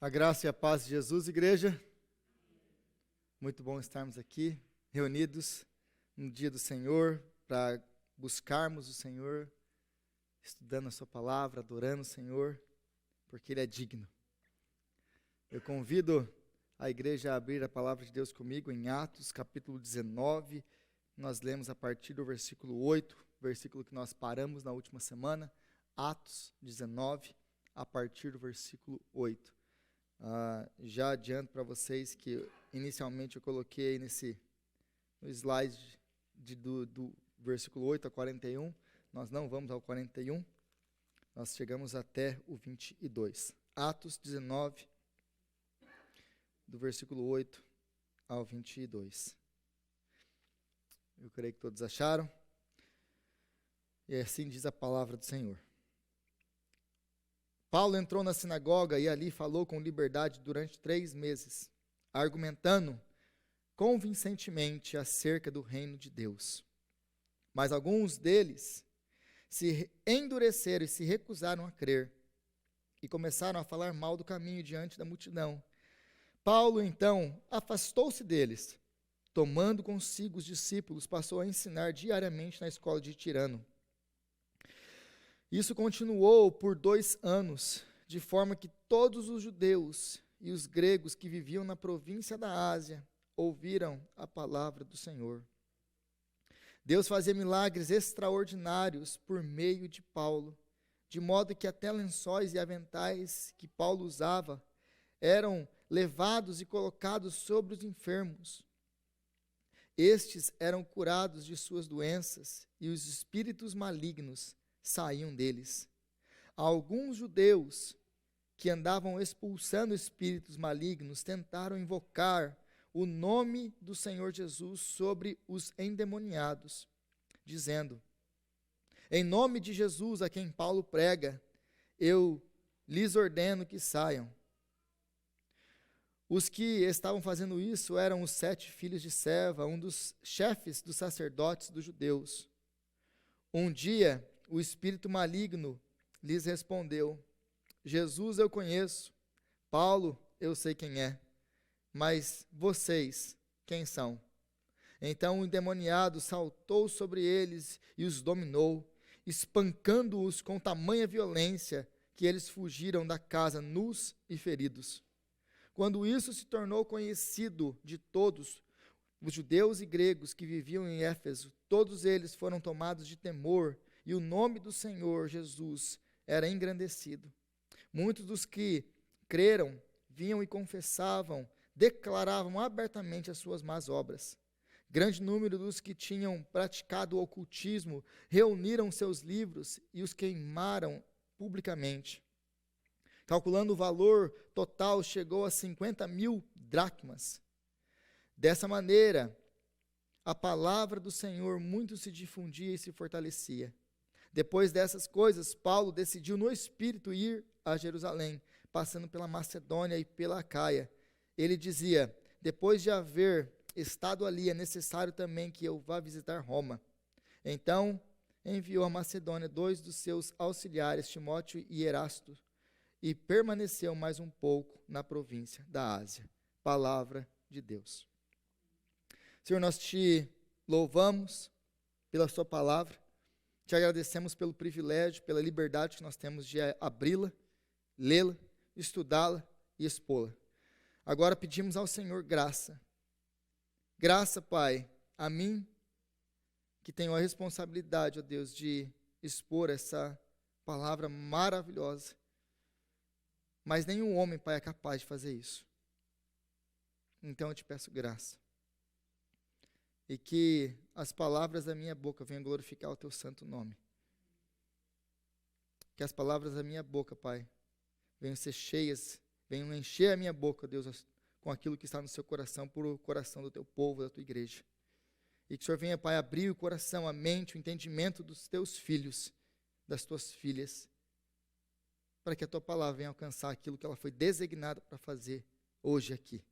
A graça e a paz de Jesus, igreja. Muito bom estarmos aqui, reunidos no dia do Senhor, para buscarmos o Senhor, estudando a sua palavra, adorando o Senhor, porque Ele é digno. Eu convido a igreja a abrir a palavra de Deus comigo em Atos, capítulo 19. Nós lemos a partir do versículo 8, versículo que nós paramos na última semana. Atos 19, a partir do versículo 8. Já adianto para vocês que inicialmente eu coloquei no slide do versículo 8 a 41, nós não vamos ao 41, nós chegamos até o 22. Atos 19, do versículo 8 ao 22. Eu creio que todos acharam, e assim diz a palavra do Senhor. Paulo entrou na sinagoga e ali falou com liberdade durante 3 meses, argumentando convincentemente acerca do reino de Deus. Mas alguns deles se endureceram e se recusaram a crer, e começaram a falar mal do caminho diante da multidão. Paulo, então, afastou-se deles, tomando consigo os discípulos, passou a ensinar diariamente na escola de Tirano. Isso continuou por 2 anos, de forma que todos os judeus e os gregos que viviam na província da Ásia ouviram a palavra do Senhor. Deus fazia milagres extraordinários por meio de Paulo, de modo que até lençóis e aventais que Paulo usava eram levados e colocados sobre os enfermos. Estes eram curados de suas doenças e os espíritos malignos saíam deles. Alguns judeus que andavam expulsando espíritos malignos tentaram invocar o nome do Senhor Jesus sobre os endemoniados, dizendo: em nome de Jesus, a quem Paulo prega, eu lhes ordeno que saiam. Os que estavam fazendo isso eram os 7 filhos de Seva, um dos chefes dos sacerdotes dos judeus. Um dia, o espírito maligno lhes respondeu: Jesus eu conheço, Paulo eu sei quem é, mas vocês quem são? Então o endemoniado saltou sobre eles e os dominou, espancando-os com tamanha violência que eles fugiram da casa nus e feridos. Quando isso se tornou conhecido de todos, os judeus e gregos que viviam em Éfeso, todos eles foram tomados de temor, e o nome do Senhor Jesus era engrandecido. Muitos dos que creram vinham e confessavam, declaravam abertamente as suas más obras. Grande número dos que tinham praticado o ocultismo reuniram seus livros e os queimaram publicamente. Calculando o valor total, chegou a 50.000 dracmas. Dessa maneira, a palavra do Senhor muito se difundia e se fortalecia. Depois dessas coisas, Paulo decidiu no Espírito ir a Jerusalém, passando pela Macedônia e pela Acaia. Ele dizia: depois de haver estado ali, é necessário também que eu vá visitar Roma. Então, enviou a Macedônia 2 dos seus auxiliares, Timóteo e Erasto, e permaneceu mais um pouco na província da Ásia. Palavra de Deus. Senhor, nós te louvamos pela sua palavra. Te agradecemos pelo privilégio, pela liberdade que nós temos de abri-la, lê-la, estudá-la e expô-la. Agora pedimos ao Senhor graça. Graça, Pai, a mim, que tenho a responsabilidade, ó Deus, de expor essa palavra maravilhosa. Mas nenhum homem, Pai, é capaz de fazer isso. Então eu te peço graça. E que as palavras da minha boca venham glorificar o teu santo nome. Que as palavras da minha boca, Pai, venham ser cheias, venham encher a minha boca, Deus, com aquilo que está no seu coração, por o coração do teu povo, da tua igreja. E que o Senhor venha, Pai, abrir o coração, a mente, o entendimento dos teus filhos, das tuas filhas, para que a tua palavra venha alcançar aquilo que ela foi designada para fazer hoje aqui.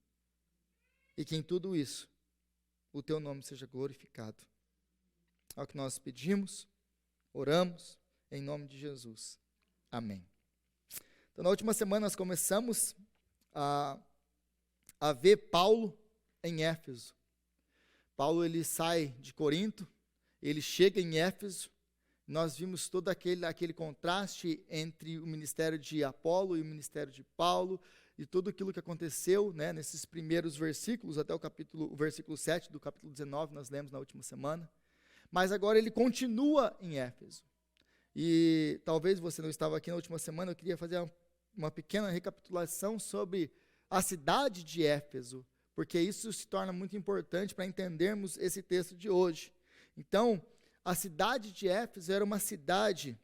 E que em tudo isso, o teu nome seja glorificado. É o que nós pedimos, oramos, em nome de Jesus. Amém. Então, na última semana nós começamos a ver Paulo em Éfeso. Paulo, ele sai de Corinto, ele chega em Éfeso. Nós vimos todo aquele contraste entre o ministério de Apolo e o ministério de Paulo, e tudo aquilo que aconteceu, né, nesses primeiros versículos, até o versículo 7 do capítulo 19, nós lemos na última semana. Mas agora ele continua em Éfeso. E talvez você não estava aqui na última semana, eu queria fazer uma pequena recapitulação sobre a cidade de Éfeso, porque isso se torna muito importante para entendermos esse texto de hoje. Então, a cidade de Éfeso era uma cidade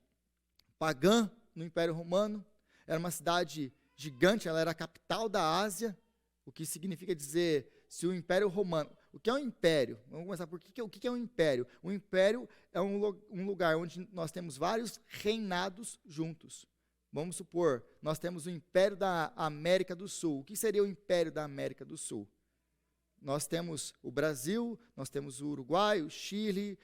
pagã no Império Romano, era uma cidade gigante, ela era a capital da Ásia, o que significa dizer, se o Império Romano... O que é um império? Vamos começar por o que é um império? Um império é um lugar onde nós temos vários reinados juntos. Vamos supor, nós temos o Império da América do Sul. O que seria o Império da América do Sul? Nós temos o Brasil, nós temos o Uruguai, o Chile,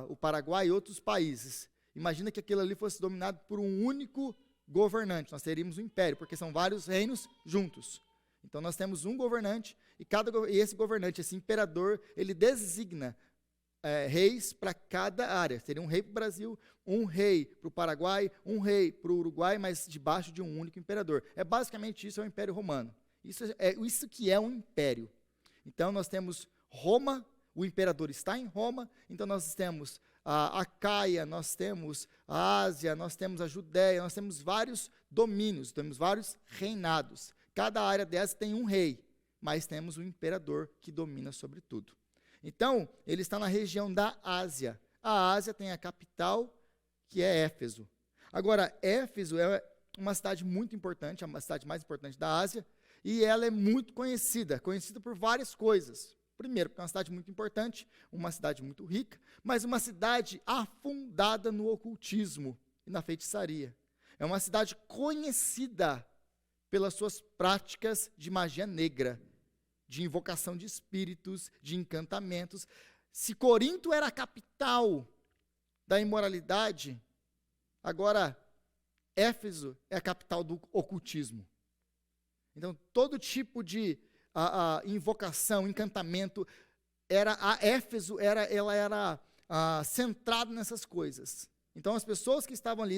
o Paraguai e outros países. Imagina que aquilo ali fosse dominado por um único governante. Nós teríamos um império, porque são vários reinos juntos. Então nós temos um governante, e esse governante, esse imperador, ele designa reis para cada área. Seria um rei para o Brasil, um rei para o Paraguai, um rei para o Uruguai, mas debaixo de um único imperador. Basicamente isso é o Império Romano. Isso que é um império. Então nós temos Roma, o imperador está em Roma, então nós temos a Caia, nós temos a Ásia, nós temos a Judéia, nós temos vários domínios, temos vários reinados. Cada área dessa tem um rei, mas temos um imperador que domina sobre tudo. Então, ele está na região da Ásia. A Ásia tem a capital, que é Éfeso. Agora, Éfeso é uma cidade muito importante, é uma cidade mais importante da Ásia, e ela é muito conhecida por várias coisas. Primeiro, porque é uma cidade muito importante, uma cidade muito rica, mas uma cidade afundada no ocultismo e na feitiçaria. É uma cidade conhecida pelas suas práticas de magia negra, de invocação de espíritos, de encantamentos. Se Corinto era a capital da imoralidade, agora Éfeso é a capital do ocultismo. Então, todo tipo de invocação, encantamento, Éfeso era centrado nessas coisas. Então, as pessoas que estavam ali,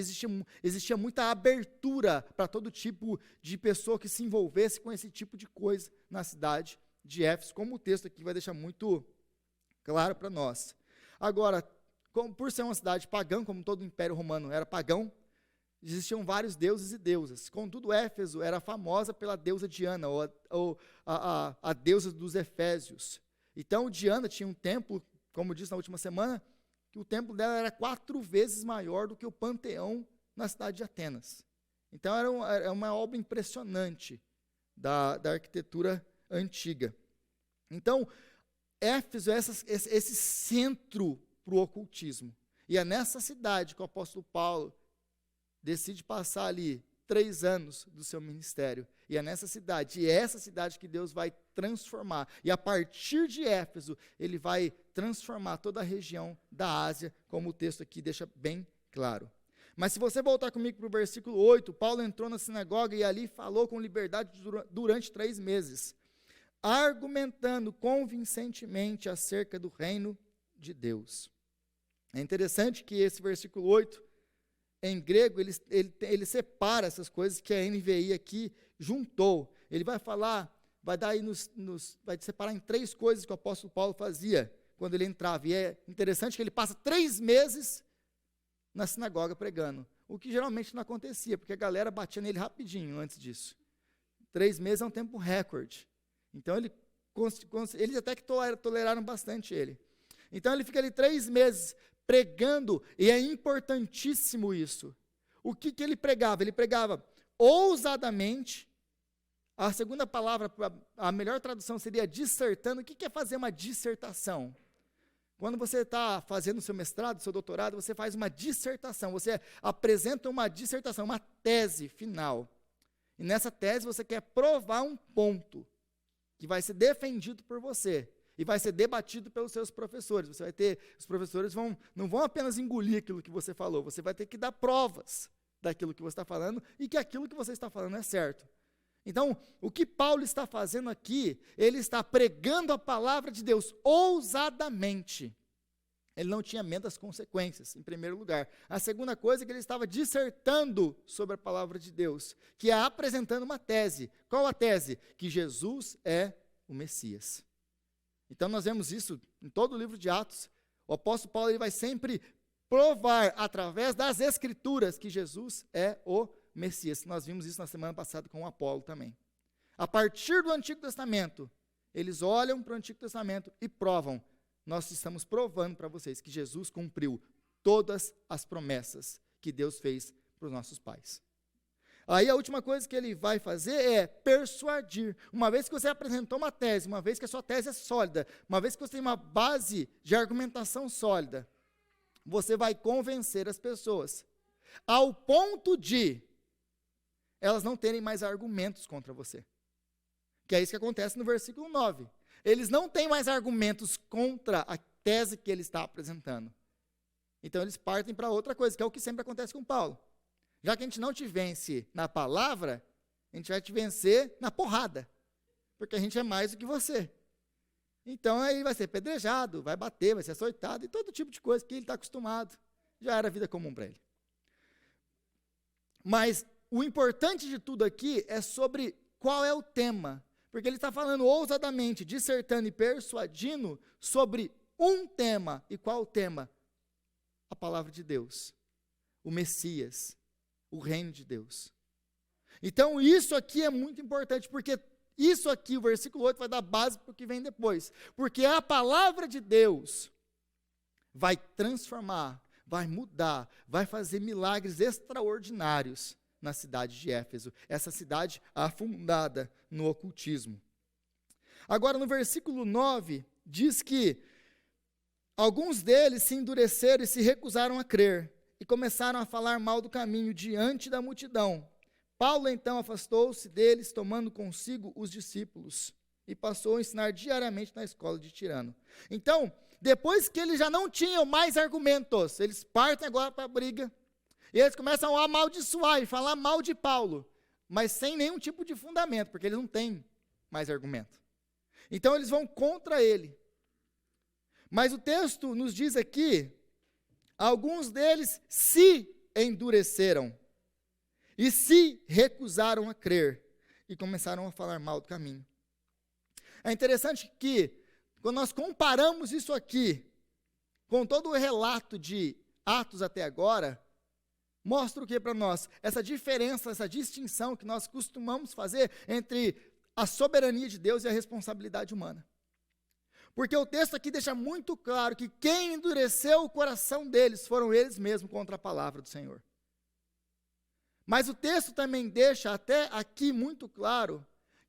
existia muita abertura para todo tipo de pessoa que se envolvesse com esse tipo de coisa na cidade de Éfeso, como o texto aqui vai deixar muito claro para nós. Agora, por ser uma cidade pagã, como todo o Império Romano era pagão, existiam vários deuses e deusas. Contudo, Éfeso era famosa pela deusa Diana, ou a deusa dos Efésios. Então, Diana tinha um templo, como disse na última semana, que o templo dela era 4 vezes maior do que o Panteão na cidade de Atenas. Então, era uma obra impressionante da arquitetura antiga. Então, Éfeso é esse centro para o ocultismo. E é nessa cidade que o apóstolo Paulo decide passar ali 3 anos do seu ministério. E é nessa cidade, e é essa cidade que Deus vai transformar. E a partir de Éfeso, ele vai transformar toda a região da Ásia, como o texto aqui deixa bem claro. Mas se você voltar comigo para o versículo 8, Paulo entrou na sinagoga e ali falou com liberdade durante 3 meses, argumentando convincentemente acerca do reino de Deus. É interessante que esse versículo 8, em grego, ele separa essas coisas que a NVI aqui juntou. Ele vai falar, vai separar em 3 coisas que o apóstolo Paulo fazia quando ele entrava. E é interessante que ele passa 3 meses na sinagoga pregando, o que geralmente não acontecia, porque a galera batia nele rapidinho antes disso. 3 meses é um tempo recorde. Então, eles até que toleraram bastante ele. Então, ele fica ali 3 meses pregando, e é importantíssimo isso. O que ele pregava? Ele pregava ousadamente. A segunda palavra, a melhor tradução seria dissertando. O que é fazer uma dissertação? Quando você está fazendo o seu mestrado, seu doutorado, você faz uma dissertação, você apresenta uma dissertação, uma tese final. E nessa tese você quer provar um ponto que vai ser defendido por você. E vai ser debatido pelos seus professores. Os professores não vão apenas engolir aquilo que você falou, você vai ter que dar provas daquilo que você está falando e que aquilo que você está falando é certo. Então, o que Paulo está fazendo aqui, ele está pregando a palavra de Deus ousadamente. Ele não tinha medo das consequências, em primeiro lugar. A segunda coisa é que ele estava dissertando sobre a palavra de Deus, que é apresentando uma tese. Qual a tese? Que Jesus é o Messias. Então nós vemos isso em todo o livro de Atos. O apóstolo Paulo ele vai sempre provar, através das Escrituras, que Jesus é o Messias. Nós vimos isso na semana passada com o Apolo também. A partir do Antigo Testamento, eles olham para o Antigo Testamento e provam. Nós estamos provando para vocês que Jesus cumpriu todas as promessas que Deus fez para os nossos pais. Aí a última coisa que ele vai fazer é persuadir. Uma vez que você apresentou uma tese, uma vez que a sua tese é sólida, uma vez que você tem uma base de argumentação sólida, você vai convencer as pessoas, ao ponto de elas não terem mais argumentos contra você. Que é isso que acontece no versículo 9. Eles não têm mais argumentos contra a tese que ele está apresentando. Então eles partem para outra coisa, que é o que sempre acontece com Paulo. Já que a gente não te vence na palavra, a gente vai te vencer na porrada. Porque a gente é mais do que você. Então aí vai ser pedrejado, vai bater, vai ser açoitado, e todo tipo de coisa que ele está acostumado. Já era vida comum para ele. Mas o importante de tudo aqui é sobre qual é o tema. Porque ele está falando ousadamente, dissertando e persuadindo sobre um tema. E qual o tema? A palavra de Deus. O Messias. O reino de Deus. Então isso aqui é muito importante, porque isso aqui, o versículo 8, vai dar base para o que vem depois. Porque a palavra de Deus vai transformar, vai mudar, vai fazer milagres extraordinários na cidade de Éfeso, essa cidade afundada no ocultismo. Agora, no versículo 9, diz que alguns deles se endureceram e se recusaram a crer, e começaram a falar mal do caminho diante da multidão. Paulo, então, afastou-se deles, tomando consigo os discípulos, e passou a ensinar diariamente na escola de Tirano. Então, depois que eles já não tinham mais argumentos, eles partem agora para a briga, e eles começam a amaldiçoar e falar mal de Paulo, mas sem nenhum tipo de fundamento, porque eles não têm mais argumento. Então eles vão contra ele. Mas o texto nos diz aqui, alguns deles se endureceram e se recusaram a crer e começaram a falar mal do caminho. É interessante que, quando nós comparamos isso aqui com todo o relato de Atos até agora, mostra o que para nós? Essa diferença, essa distinção que nós costumamos fazer entre a soberania de Deus e a responsabilidade humana. Porque o texto aqui deixa muito claro que quem endureceu o coração deles foram eles mesmos contra a palavra do Senhor. Mas o texto também deixa até aqui muito claro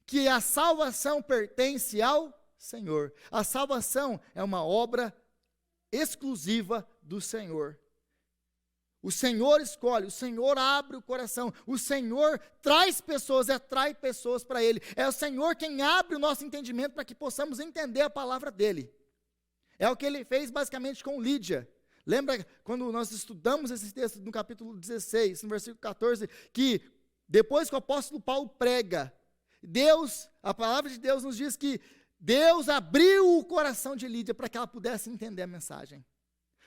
que a salvação pertence ao Senhor. A salvação é uma obra exclusiva do Senhor. O Senhor escolhe, o Senhor abre o coração, o Senhor traz pessoas, atrai pessoas para Ele. É o Senhor quem abre o nosso entendimento para que possamos entender a palavra dEle. É o que Ele fez basicamente com Lídia. Lembra quando nós estudamos esse texto no capítulo 16, no versículo 14, que depois que o apóstolo Paulo prega, a palavra de Deus nos diz que Deus abriu o coração de Lídia para que ela pudesse entender a mensagem.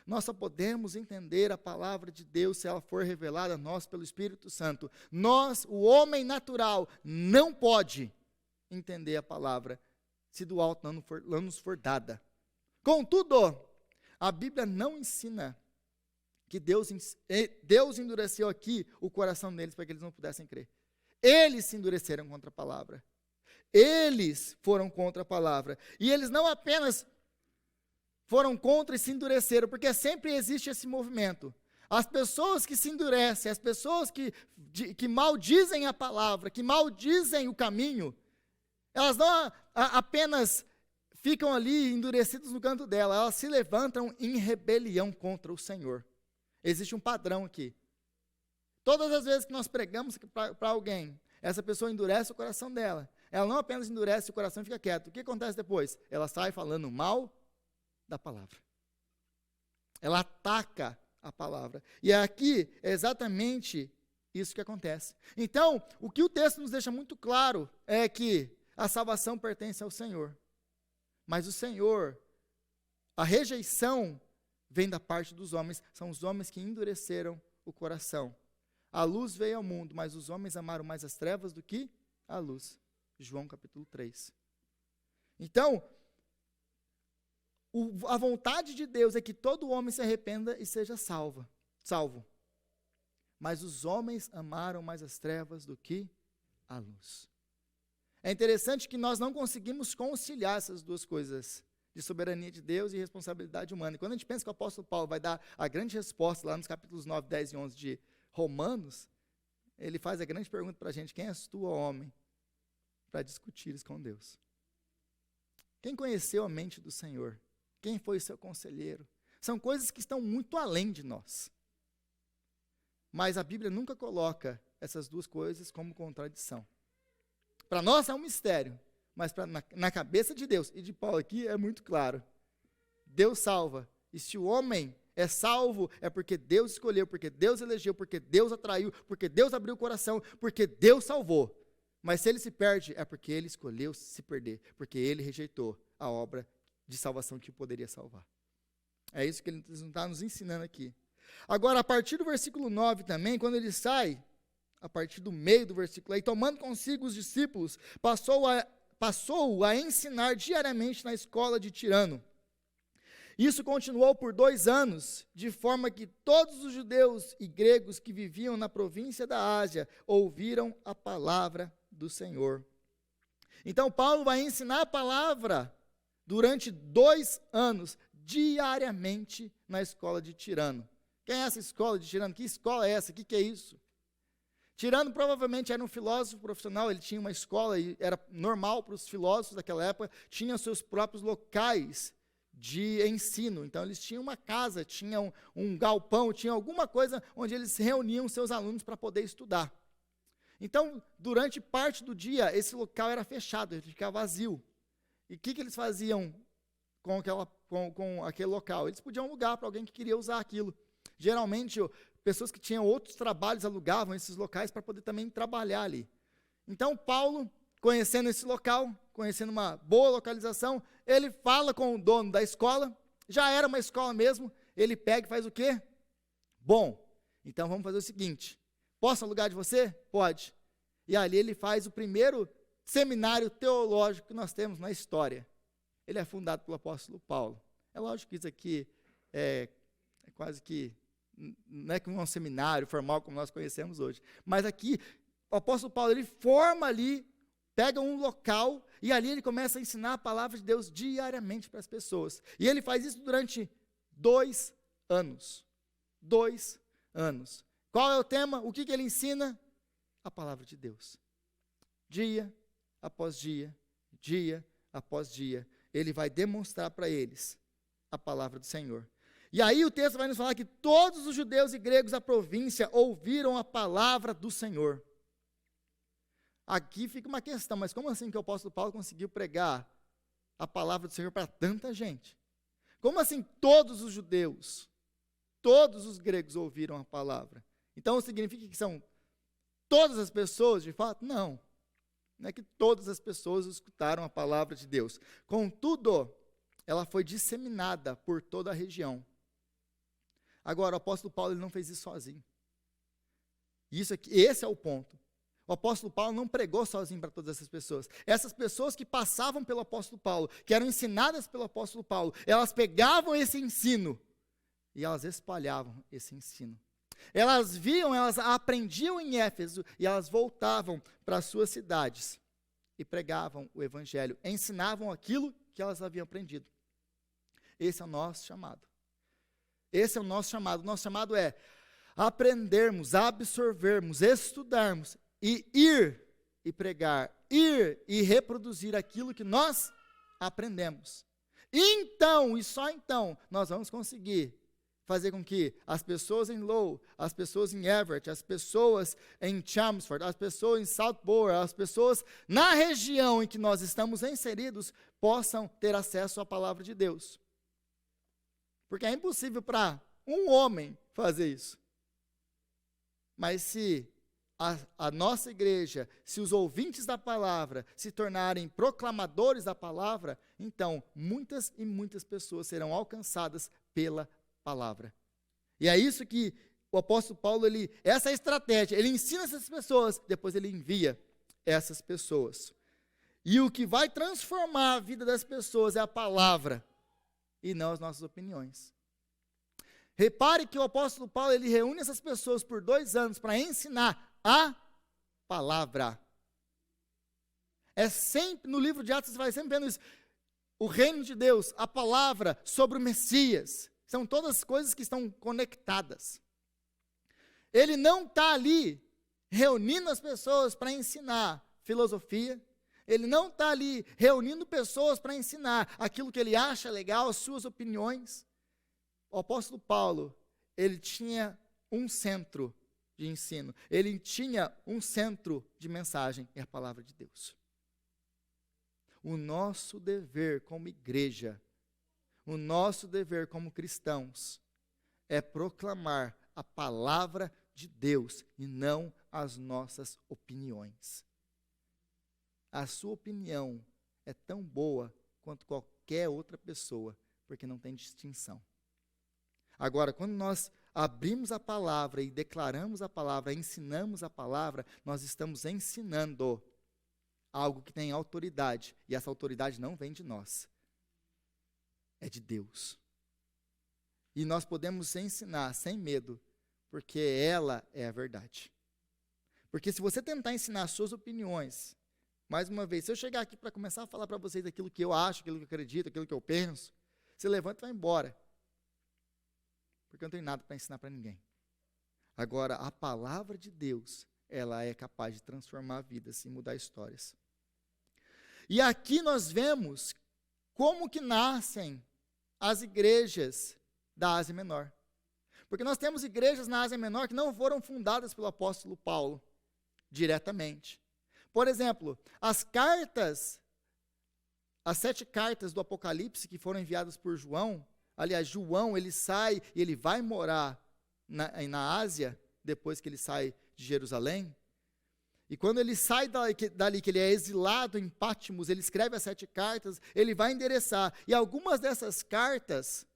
Nós só podemos entender a palavra de Deus se ela for revelada a nós pelo Espírito Santo. Nós, o homem natural, não pode entender a palavra se do alto não nos for dada. Contudo, a Bíblia não ensina que Deus endureceu aqui o coração deles para que eles não pudessem crer. Eles se endureceram contra a palavra. Eles foram contra a palavra. E eles não apenas foram contra e se endureceram, porque sempre existe esse movimento. As pessoas que se endurecem, as pessoas que maldizem a palavra, que maldizem o caminho, elas não apenas ficam ali endurecidas no canto dela, elas se levantam em rebelião contra o Senhor. Existe um padrão aqui. Todas as vezes que nós pregamos para alguém, essa pessoa endurece o coração dela. Ela não apenas endurece o coração e fica quieta. O que acontece depois? Ela sai falando mal da palavra. Ela ataca a palavra. E aqui é exatamente isso que acontece. Então, o que o texto nos deixa muito claro é que a salvação pertence ao Senhor. Mas o Senhor, a rejeição vem da parte dos homens, são os homens que endureceram o coração. A luz veio ao mundo, mas os homens amaram mais as trevas do que a luz. João capítulo 3. Então, a vontade de Deus é que todo homem se arrependa e seja salvo. Mas os homens amaram mais as trevas do que a luz. É interessante que nós não conseguimos conciliar essas duas coisas, de soberania de Deus e responsabilidade humana. E quando a gente pensa que o apóstolo Paulo vai dar a grande resposta lá nos capítulos 9, 10 e 11 de Romanos, ele faz a grande pergunta para a gente: quem és tu, ó homem, para discutires com Deus? Quem conheceu a mente do Senhor? Quem foi o seu conselheiro? São coisas que estão muito além de nós. Mas a Bíblia nunca coloca essas duas coisas como contradição. Para nós é um mistério, mas na cabeça de Deus e de Paulo aqui é muito claro. Deus salva. E se o homem é salvo, é porque Deus escolheu, porque Deus elegeu, porque Deus atraiu, porque Deus abriu o coração, porque Deus salvou. Mas se ele se perde, é porque ele escolheu se perder, porque ele rejeitou a obra de salvação que poderia salvar. É isso que ele está nos ensinando aqui. Agora, a partir do versículo 9 também, quando ele sai, a partir do meio do versículo aí, tomando consigo os discípulos, passou a ensinar diariamente na escola de Tirano. Isso continuou por 2 anos, de forma que todos os judeus e gregos que viviam na província da Ásia ouviram a palavra do Senhor. Então, Paulo vai ensinar a palavra durante 2 anos, diariamente, na escola de Tirano. Quem é essa escola de Tirano? Que escola é essa? O que é isso? Tirano provavelmente era um filósofo profissional, ele tinha uma escola, e era normal para os filósofos daquela época, tinham seus próprios locais de ensino. Então, eles tinham uma casa, tinham um galpão, tinham alguma coisa onde eles reuniam seus alunos para poder estudar. Então, durante parte do dia, esse local era fechado, ele ficava vazio. E o que eles faziam com aquele local? Eles podiam alugar para alguém que queria usar aquilo. Geralmente, pessoas que tinham outros trabalhos alugavam esses locais para poder também trabalhar ali. Então, Paulo, conhecendo esse local, conhecendo uma boa localização, ele fala com o dono da escola, já era uma escola mesmo, ele pega e faz o quê? Bom, então vamos fazer o seguinte: posso alugar de você? Pode. E ali ele faz o primeiro seminário teológico que nós temos na história. Ele é fundado pelo apóstolo Paulo. É lógico que isso aqui é quase que, não é que um seminário formal como nós conhecemos hoje, mas aqui o apóstolo Paulo, ele forma ali, pega um local e ali ele começa a ensinar a palavra de Deus diariamente para as pessoas. E ele faz isso durante 2 anos. 2 anos. Qual é o tema? O que ele ensina? A palavra de Deus. Dia após dia, dia após dia, ele vai demonstrar para eles a palavra do Senhor. E aí o texto vai nos falar que todos os judeus e gregos da província ouviram a palavra do Senhor. Aqui fica uma questão, mas como assim que o apóstolo Paulo conseguiu pregar a palavra do Senhor para tanta gente? Como assim todos os judeus, todos os gregos ouviram a palavra? Então significa que são todas as pessoas, de fato? Não. Não é que todas as pessoas escutaram a palavra de Deus. Contudo, ela foi disseminada por toda a região. Agora, o apóstolo Paulo ele não fez isso sozinho. Esse é o ponto. O apóstolo Paulo não pregou sozinho para todas essas pessoas. Essas pessoas que passavam pelo apóstolo Paulo, que eram ensinadas pelo apóstolo Paulo, elas pegavam esse ensino e elas espalhavam esse ensino. Elas viam, elas aprendiam em Éfeso e elas voltavam para as suas cidades e pregavam o evangelho, ensinavam aquilo que elas haviam aprendido. Esse é o nosso chamado. Esse é o nosso chamado. O nosso chamado é aprendermos, absorvermos, estudarmos e ir e pregar, ir e reproduzir aquilo que nós aprendemos. Então, e só então, nós vamos conseguir fazer com que as pessoas em Lowell, as pessoas em Everett, as pessoas em Chelmsford, as pessoas em Southborough, as pessoas na região em que nós estamos inseridos, possam ter acesso à palavra de Deus. Porque é impossível para um homem fazer isso. Mas se a nossa igreja, se os ouvintes da palavra se tornarem proclamadores da palavra, então muitas e muitas pessoas serão alcançadas pela palavra. E é isso que o apóstolo Paulo, essa é a estratégia, ele ensina essas pessoas, depois ele envia essas pessoas. E o que vai transformar a vida das pessoas é a palavra, e não as nossas opiniões. Repare que o apóstolo Paulo, ele reúne essas pessoas por 2 anos para ensinar a palavra. É sempre, no livro de Atos, você vai sempre vendo isso. O reino de Deus, a palavra sobre o Messias, são todas coisas que estão conectadas. Ele não está ali reunindo as pessoas para ensinar filosofia, ele não está ali reunindo pessoas para ensinar aquilo que ele acha legal, as suas opiniões. O apóstolo Paulo, ele tinha um centro de ensino, ele tinha um centro de mensagem, é a palavra de Deus. O nosso dever como igreja, o nosso dever como cristãos, é proclamar a palavra de Deus e não as nossas opiniões. A sua opinião é tão boa quanto qualquer outra pessoa, porque não tem distinção. Agora, quando nós abrimos a palavra e declaramos a palavra, ensinamos a palavra, nós estamos ensinando algo que tem autoridade, e essa autoridade não vem de nós, é de Deus. E nós podemos ensinar sem medo, porque ela é a verdade. Porque se você tentar ensinar suas opiniões, mais uma vez, se eu chegar aqui para começar a falar para vocês aquilo que eu acho, aquilo que eu acredito, aquilo que eu penso, você levanta e vai embora. Porque eu não tenho nada para ensinar para ninguém. Agora, a palavra de Deus, ela é capaz de transformar vidas e mudar histórias. E aqui nós vemos como que nascem as igrejas da Ásia Menor. Porque nós temos igrejas na Ásia Menor que não foram fundadas pelo apóstolo Paulo diretamente. Por exemplo, as 7 cartas do Apocalipse que foram enviadas por João, aliás, João, ele sai e ele vai morar na Ásia, depois que ele sai de Jerusalém. E quando ele sai dali, que ele é exilado em Patmos, ele escreve as 7 cartas, ele vai endereçar. E algumas dessas cartas,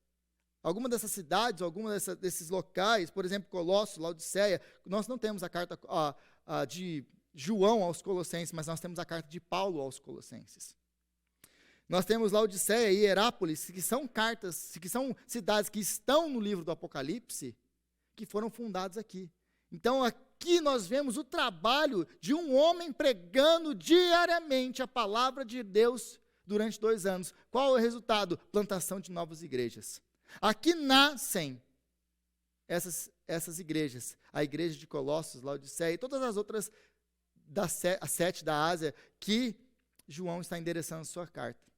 algumas dessas cidades, algumas desses locais, por exemplo, Colossos, Laodiceia, nós não temos a carta de João aos Colossenses, mas nós temos a carta de Paulo aos Colossenses. Nós temos Laodiceia e Herápolis, que são cidades que estão no livro do Apocalipse, que foram fundadas aqui. Então, aqui nós vemos o trabalho de um homem pregando diariamente a palavra de Deus durante 2 anos. Qual é o resultado? Plantação de novas igrejas. Aqui nascem essas igrejas. A igreja de Colossos, Laodiceia e todas as outras, as 7 da Ásia, que João está endereçando sua carta.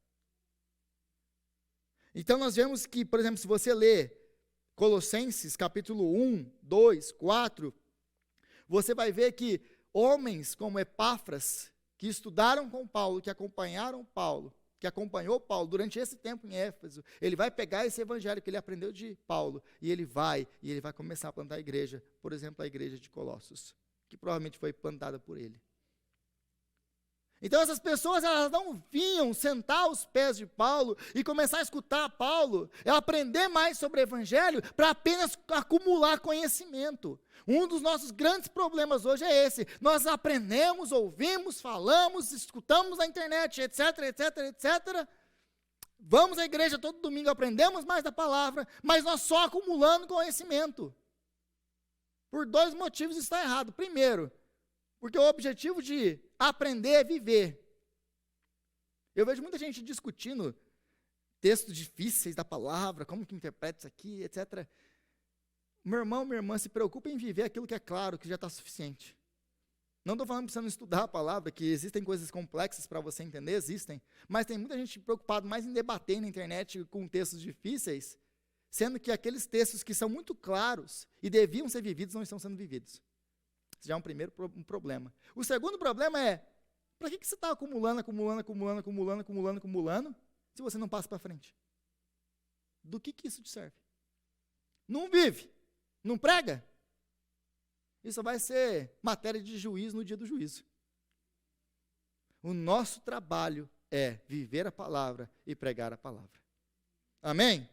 Então nós vemos que, por exemplo, se você ler Colossenses capítulo 1, 2, 4, você vai ver que homens como Epáfras, que estudaram com Paulo, que acompanharam Paulo, que acompanhou Paulo durante esse tempo em Éfeso, ele vai pegar esse evangelho que ele aprendeu de Paulo, e ele vai começar a plantar a igreja, por exemplo, a igreja de Colossos, que provavelmente foi plantada por ele. Então essas pessoas, elas não vinham sentar aos pés de Paulo e começar a escutar Paulo, aprender mais sobre o evangelho para apenas acumular conhecimento. Um dos nossos grandes problemas hoje é esse. Nós aprendemos, ouvimos, falamos, escutamos na internet, etc, etc, etc. Vamos à igreja todo domingo, aprendemos mais da palavra, mas nós só acumulando conhecimento. Por 2 motivos isso está errado. Primeiro, porque o objetivo de aprender é viver. Eu vejo muita gente discutindo textos difíceis da palavra, como que interpreta isso aqui, etc. Meu irmão, minha irmã, se preocupe em viver aquilo que é claro, que já está suficiente. Não estou falando que você não estudar a palavra, que existem coisas complexas para você entender, existem, mas tem muita gente preocupada mais em debater na internet com textos difíceis, sendo que aqueles textos que são muito claros e deviam ser vividos não estão sendo vividos. Esse já é um primeiro problema. O segundo problema é, para que você está acumulando, se você não passa para frente? Do que isso te serve? Não vive? Não prega? Isso vai ser matéria de juízo no dia do juízo. O nosso trabalho é viver a palavra e pregar a palavra. Amém?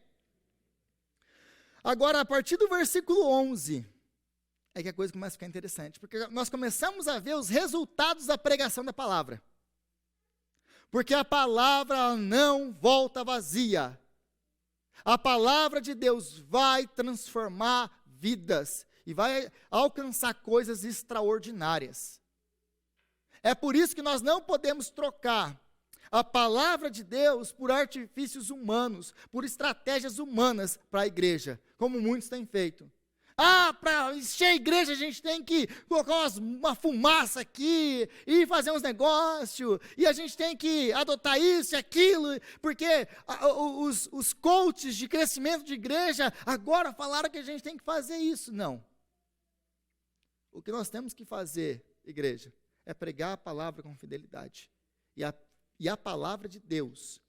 Agora, a partir do versículo 11, é que a coisa começa a ficar interessante, porque nós começamos a ver os resultados da pregação da palavra. Porque a palavra não volta vazia. A palavra de Deus vai transformar vidas e vai alcançar coisas extraordinárias. É por isso que nós não podemos trocar a palavra de Deus por artifícios humanos, por estratégias humanas para a igreja, como muitos têm feito. Para encher a igreja a gente tem que colocar uma fumaça aqui e fazer uns negócios, e a gente tem que adotar isso e aquilo, porque os coaches de crescimento de igreja agora falaram que a gente tem que fazer isso. Não. O que nós temos que fazer, igreja, é pregar a palavra com fidelidade. E a palavra de Deus,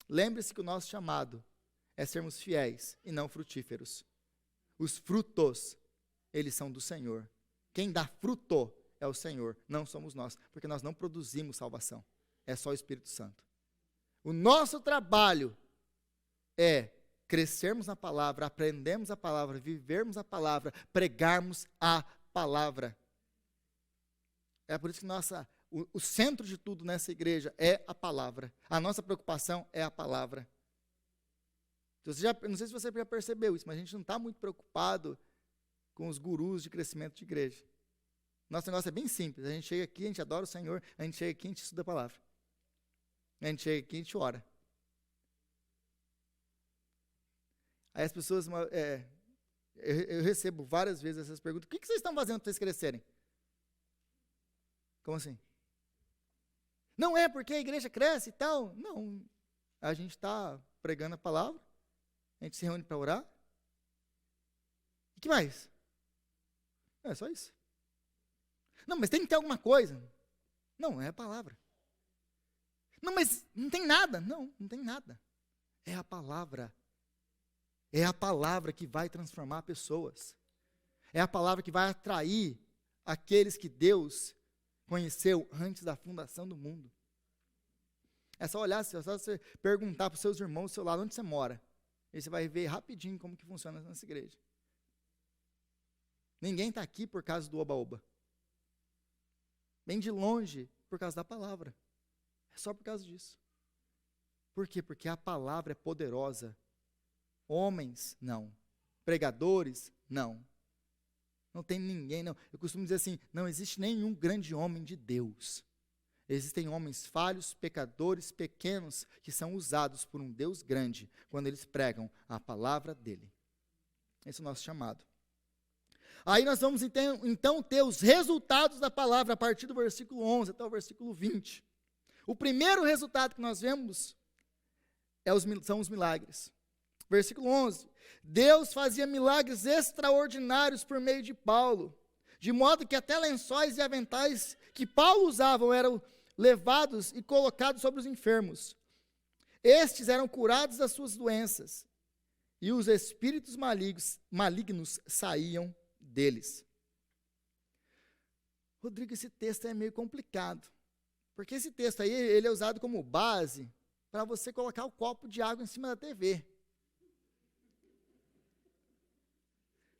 lembre-se que o nosso chamado é sermos fiéis e não frutíferos. Os frutos, eles são do Senhor. Quem dá fruto é o Senhor, não somos nós, porque nós não produzimos salvação. É só o Espírito Santo. O nosso trabalho é crescermos na palavra, aprendermos a palavra, vivermos a palavra, pregarmos a palavra. É por isso que o centro de tudo nessa igreja é a palavra. A nossa preocupação é a palavra. Não sei se você já percebeu isso, mas a gente não está muito preocupado com os gurus de crescimento de igreja. Nosso negócio é bem simples. A gente chega aqui, a gente adora o Senhor, a gente chega aqui, a gente estuda a palavra. A gente chega aqui, a gente ora. Aí as pessoas, eu recebo várias vezes essas perguntas: o que vocês estão fazendo para vocês crescerem? Como assim? Não é porque a igreja cresce e tal. Não, a gente está pregando a palavra, a gente se reúne para orar. E que mais? É só isso. Não, mas tem que ter alguma coisa. Não, é a palavra. Não, mas não tem nada. Não, não tem nada. É a palavra. É a palavra que vai transformar pessoas. É a palavra que vai atrair aqueles que Deus conheceu antes da fundação do mundo. É só olhar, é só você perguntar para os seus irmãos do seu lado onde você mora. E você vai ver rapidinho como que funciona nessa igreja. Ninguém está aqui por causa do oba-oba. Bem de longe por causa da palavra. É só por causa disso. Por quê? Porque a palavra é poderosa. Homens, não. Pregadores, não. Não tem ninguém, não. Eu costumo dizer assim, não existe nenhum grande homem de Deus. Existem homens falhos, pecadores, pequenos, que são usados por um Deus grande, quando eles pregam a palavra dele. Esse é o nosso chamado. Aí nós vamos então ter os resultados da palavra, a partir do versículo 11 até o versículo 20. O primeiro resultado que nós vemos são os milagres. Versículo 11, Deus fazia milagres extraordinários por meio de Paulo, de modo que até lençóis e aventais que Paulo usava eram levados e colocados sobre os enfermos. Estes eram curados das suas doenças, e os espíritos malignos saíam deles. Rodrigo, esse texto é meio complicado, porque esse texto aí, ele é usado como base para você colocar o copo de água em cima da TV.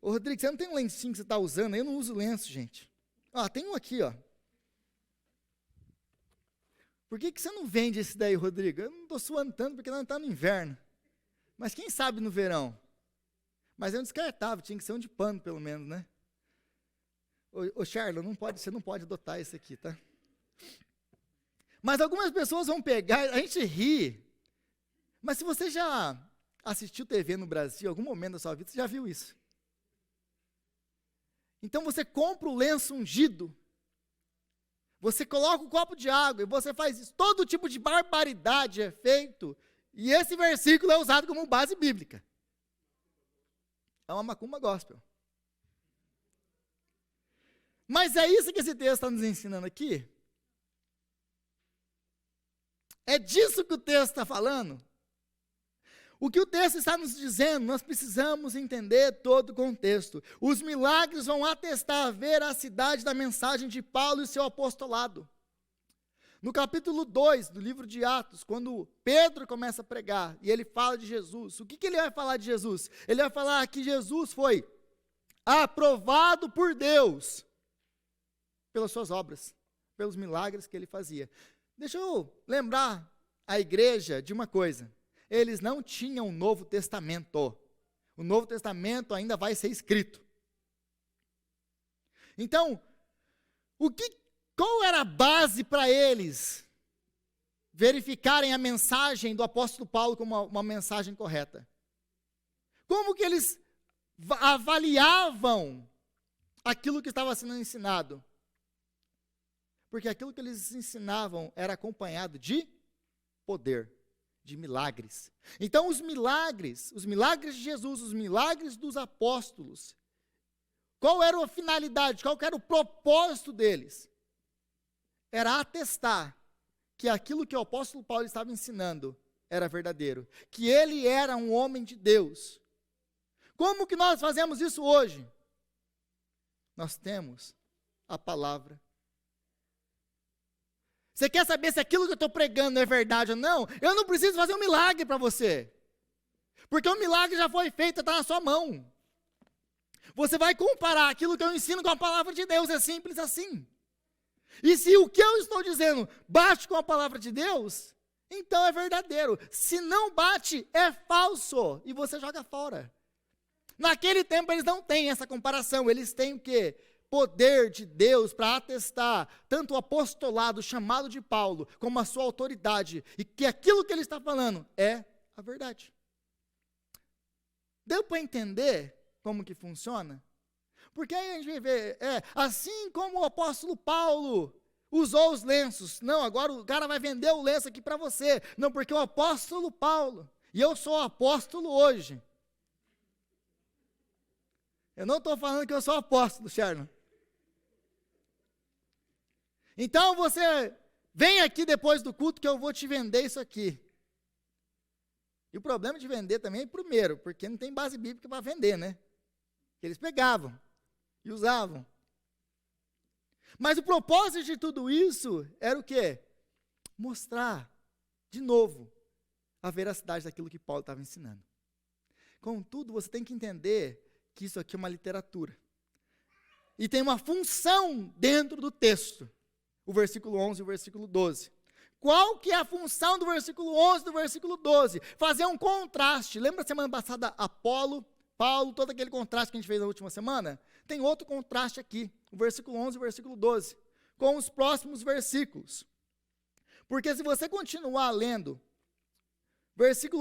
Ô, Rodrigo, você não tem um lencinho que você está usando? Eu não uso lenço, gente. Tem um aqui, ó. Por que você não vende esse daí, Rodrigo? Eu não estou suando tanto porque não está no inverno. Mas quem sabe no verão? Mas é um descartável, tinha que ser um de pano, pelo menos, né? Ô Charles, você não pode adotar esse aqui, tá? Mas algumas pessoas vão pegar, a gente ri, mas se você já assistiu TV no Brasil, em algum momento da sua vida, você já viu isso. Então você compra o lenço ungido, você coloca um copo de água e você faz isso. Todo tipo de barbaridade é feito, e esse versículo é usado como base bíblica. É uma macumba gospel. Mas é isso que esse texto está nos ensinando aqui? É disso que o texto está falando? o que o texto está nos dizendo, nós precisamos entender todo o contexto. Os milagres vão atestar a veracidade da mensagem de Paulo e seu apostolado. No capítulo 2 do livro de Atos, quando Pedro começa a pregar e ele fala de Jesus, o que ele vai falar de Jesus? Ele vai falar que Jesus foi aprovado por Deus pelas suas obras, pelos milagres que ele fazia. Deixa eu lembrar a igreja de uma coisa. Eles não tinham o Novo Testamento. O Novo Testamento ainda vai ser escrito. Então, qual era a base para eles verificarem a mensagem do apóstolo Paulo como uma mensagem correta? Como que eles avaliavam aquilo que estava sendo ensinado? Porque aquilo que eles ensinavam era acompanhado de poder, de milagres. Então os milagres de Jesus, os milagres dos apóstolos, qual era a finalidade, qual era o propósito deles? Era atestar que aquilo que o apóstolo Paulo estava ensinando era verdadeiro, que ele era um homem de Deus. Como que nós fazemos isso hoje? Nós temos a palavra. Você quer saber se aquilo que eu estou pregando é verdade ou não? Eu não preciso fazer um milagre para você. Porque o milagre já foi feito, está na sua mão. Você vai comparar aquilo que eu ensino com a palavra de Deus, é simples assim. E se o que eu estou dizendo bate com a palavra de Deus, então é verdadeiro. Se não bate, é falso, e você joga fora. Naquele tempo eles não têm essa comparação, eles têm o quê? Poder de Deus para atestar tanto o apostolado chamado de Paulo, como a sua autoridade, e que aquilo que ele está falando é a verdade. Deu para entender como que funciona? Porque aí a gente vê, assim como o apóstolo Paulo usou os lenços, não, agora o cara vai vender o lenço aqui para você, não, porque o apóstolo Paulo, e eu sou apóstolo hoje, eu não estou falando que eu sou apóstolo, Sherman. Então você vem aqui depois do culto que eu vou te vender isso aqui. E o problema de vender também é primeiro, porque não tem base bíblica para vender, né? Eles pegavam e usavam. Mas o propósito de tudo isso era o quê? Mostrar, de novo, a veracidade daquilo que Paulo estava ensinando. Contudo, você tem que entender que isso aqui é uma literatura. E tem uma função dentro do texto. O versículo 11 e o versículo 12. Qual que é a função do versículo 11 e do versículo 12? Fazer um contraste. Lembra a semana passada Apolo, Paulo, todo aquele contraste que a gente fez na última semana? Tem outro contraste aqui, o versículo 11 e o versículo 12, com os próximos versículos. Porque se você continuar lendo,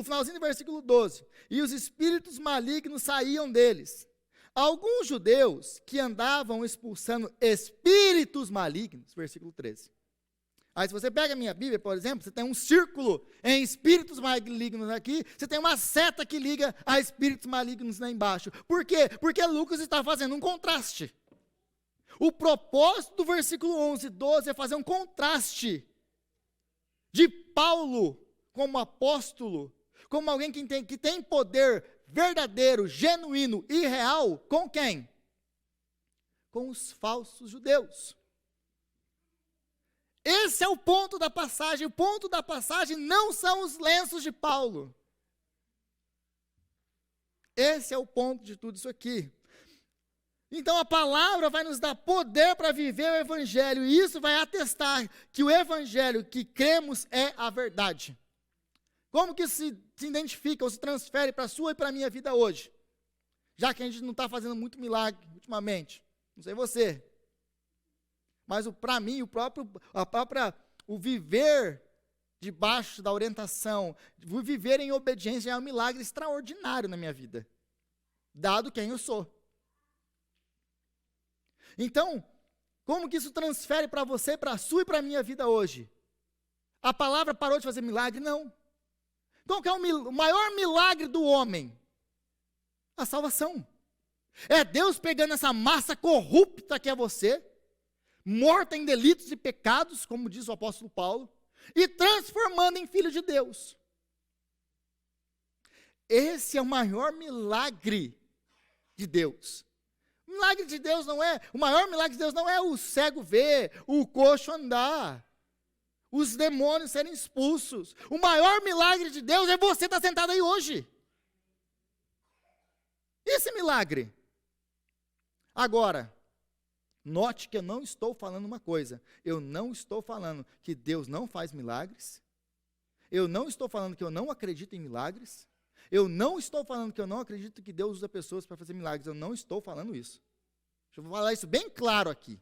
finalzinho do versículo 12, e os espíritos malignos saíam deles. Alguns judeus que andavam expulsando espíritos malignos, versículo 13. Aí se você pega a minha Bíblia, por exemplo, você tem um círculo em espíritos malignos aqui, você tem uma seta que liga a espíritos malignos lá embaixo. Por quê? Porque Lucas está fazendo um contraste. O propósito do versículo 11 e 12 é fazer um contraste de Paulo como apóstolo, como alguém que tem poder verdadeiro, genuíno e real, com quem? Com os falsos judeus. Esse é o ponto da passagem. O ponto da passagem não são os lenços de Paulo. Esse é o ponto de tudo isso aqui. Então a palavra vai nos dar poder para viver o evangelho, e isso vai atestar que o evangelho que cremos é a verdade. Como que se identifica ou se transfere para a sua e para a minha vida hoje? Já que a gente não está fazendo muito milagre ultimamente. Não sei você. Mas para mim, o viver debaixo da orientação, o viver em obediência é um milagre extraordinário na minha vida. Dado quem eu sou. Então, como que isso transfere para você, para a sua e para a minha vida hoje? A palavra parou de fazer milagre? Não. Qual que é o maior milagre do homem? A salvação. É Deus pegando essa massa corrupta que é você, morta em delitos e pecados, como diz o apóstolo Paulo, e transformando em filho de Deus. esse é o maior milagre de Deus. O milagre de Deus o maior milagre de Deus não é o cego ver, o coxo andar, os demônios serem expulsos. O maior milagre de Deus é você estar sentado aí hoje. Esse milagre. Agora, note que eu não estou falando uma coisa. Eu não estou falando que Deus não faz milagres. Eu não estou falando que eu não acredito em milagres. Eu não estou falando que eu não acredito que Deus usa pessoas para fazer milagres. Eu não estou falando isso. Deixa eu falar isso bem claro aqui.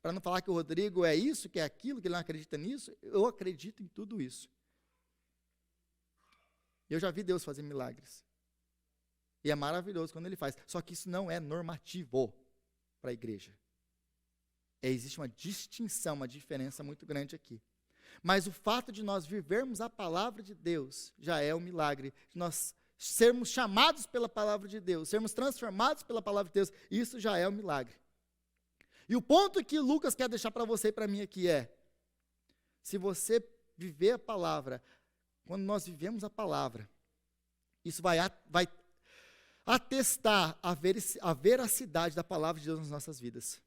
Para não falar que o Rodrigo é isso, que é aquilo, que ele não acredita nisso. Eu acredito em tudo isso. Eu já vi Deus fazer milagres. E é maravilhoso quando Ele faz. Só que isso não é normativo para a igreja. Existe uma distinção, uma diferença muito grande aqui. Mas o fato de nós vivermos a palavra de Deus já é um milagre. De nós sermos chamados pela palavra de Deus, sermos transformados pela palavra de Deus, isso já é um milagre. E o ponto que Lucas quer deixar para você e para mim aqui é, se você viver a palavra, quando nós vivemos a palavra, isso vai atestar a veracidade da palavra de Deus nas nossas vidas.